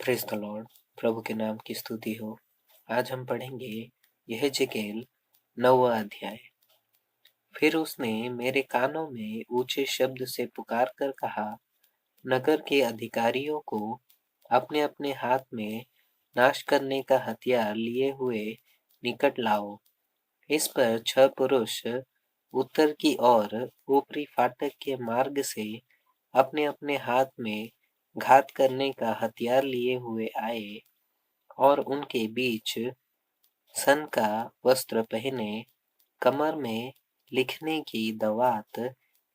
Praise the Lord. प्रभु के नाम की स्तुति हो। आज हम पढ़ेंगे यहेजकेल 9वां अध्याय। फिर उसने मेरे कानों में ऊंचे शब्द से पुकार कर कहा, नगर के अधिकारियों को अपने अपने हाथ में नाश करने का हथियार लिए हुए निकट लाओ। इस पर 6 पुरुष उत्तर की ओर ऊपरी फाटक के मार्ग से अपने अपने हाथ में घात करने का हथियार लिए हुए आए, और उनके बीच सन का वस्त्र पहने, कमर में लिखने की दवात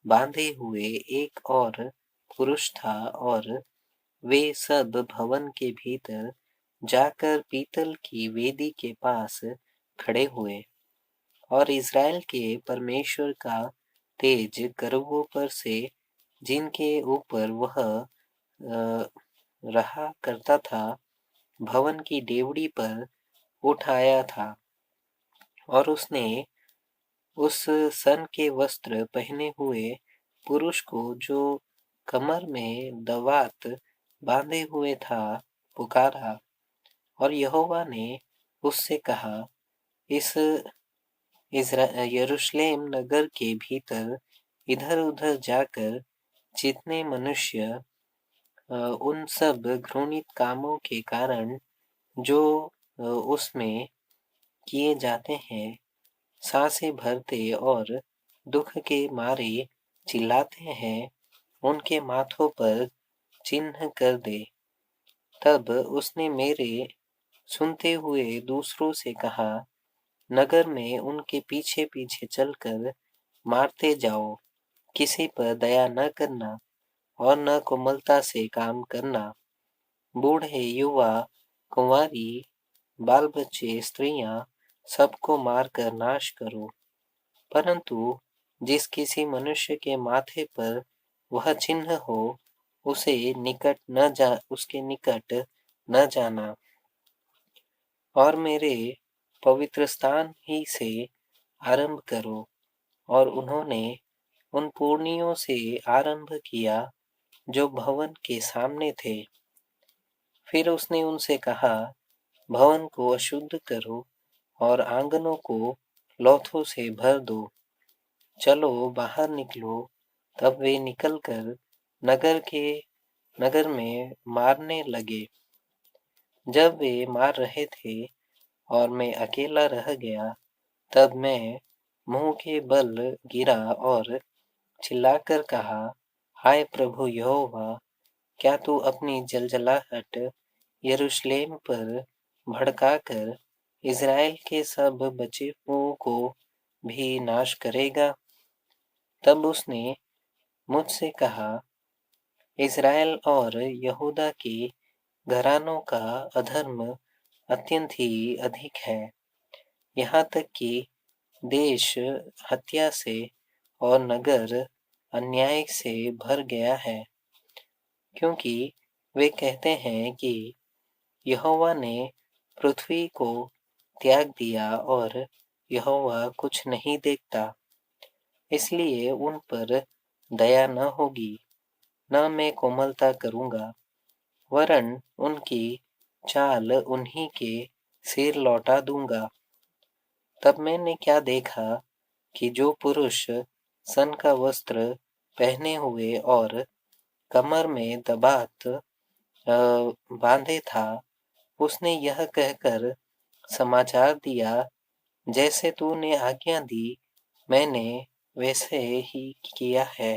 बांधे हुए एक और पुरुष था। और वे सब भवन के भीतर जाकर पीतल की वेदी के पास खड़े हुए, और इज़राइल के परमेश्वर का तेज करूबों पर से, जिनके ऊपर वह रहा करता था, भवन की डेवढ़ी पर उठाया था। और उसने उस सन के वस्त्र पहने हुए पुरुष को, जो कमर में दवात बांधे हुए था, पुकारा। और यहोवा ने उससे कहा, इस यरूशलेम नगर के भीतर इधर उधर जाकर जितने मनुष्य उन सब घृणित कामों के कारण जो उसमें किए जाते हैं, सांसें भरते और दुख के मारे चिल्लाते हैं, उनके माथों पर चिन्ह कर दे। तब उसने मेरे सुनते हुए दूसरों से कहा, नगर में उनके पीछे पीछे चलकर मारते जाओ, किसी पर दया न करना और न कोमलता से काम करना। बूढ़े, युवा, कुंवारी, बाल बच्चे, स्त्रियां, सबको मारकर नाश करो। परंतु जिस किसी मनुष्य के माथे पर वह चिन्ह हो, उसके निकट न जाना। और मेरे पवित्र स्थान ही से आरंभ करो। और उन्होंने उन पुरनियों से आरंभ किया जो भवन के सामने थे। फिर उसने उनसे कहा, भवन को अशुद्ध करो और आंगनों को लौथों से भर दो। चलो बाहर निकलो। तब वे निकलकर नगर में मारने लगे। जब वे मार रहे थे और मैं अकेला रह गया, तब मैं मुंह के बल गिरा और चिल्लाकर कहा, हाय प्रभु यहोवा, क्या तू अपनी जलजलाहट यरूशलेम पर भड़काकर इज़राइल के सब बचे हुओं को भी नाश करेगा? तब उसने मुझसे कहा, इज़राइल और यहूदा के घरानों का अधर्म अत्यंत ही अधिक है, यहाँ तक कि देश हत्या से और नगर अन्याय से भर गया है। क्योंकि वे कहते हैं कि यहोवा ने पृथ्वी को त्याग दिया और यहोवा कुछ नहीं देखता, इसलिए उन पर दया न होगी, न मैं कोमलता करूँगा, वरन उनकी चाल उन्हीं के सिर लौटा दूंगा। तब मैंने क्या देखा कि जो पुरुष सन का वस्त्र पहने हुए और कमर में दबात बांधे था, उसने यह कहकर समाचार दिया, जैसे तूने आज्ञा दी मैंने वैसे ही किया है।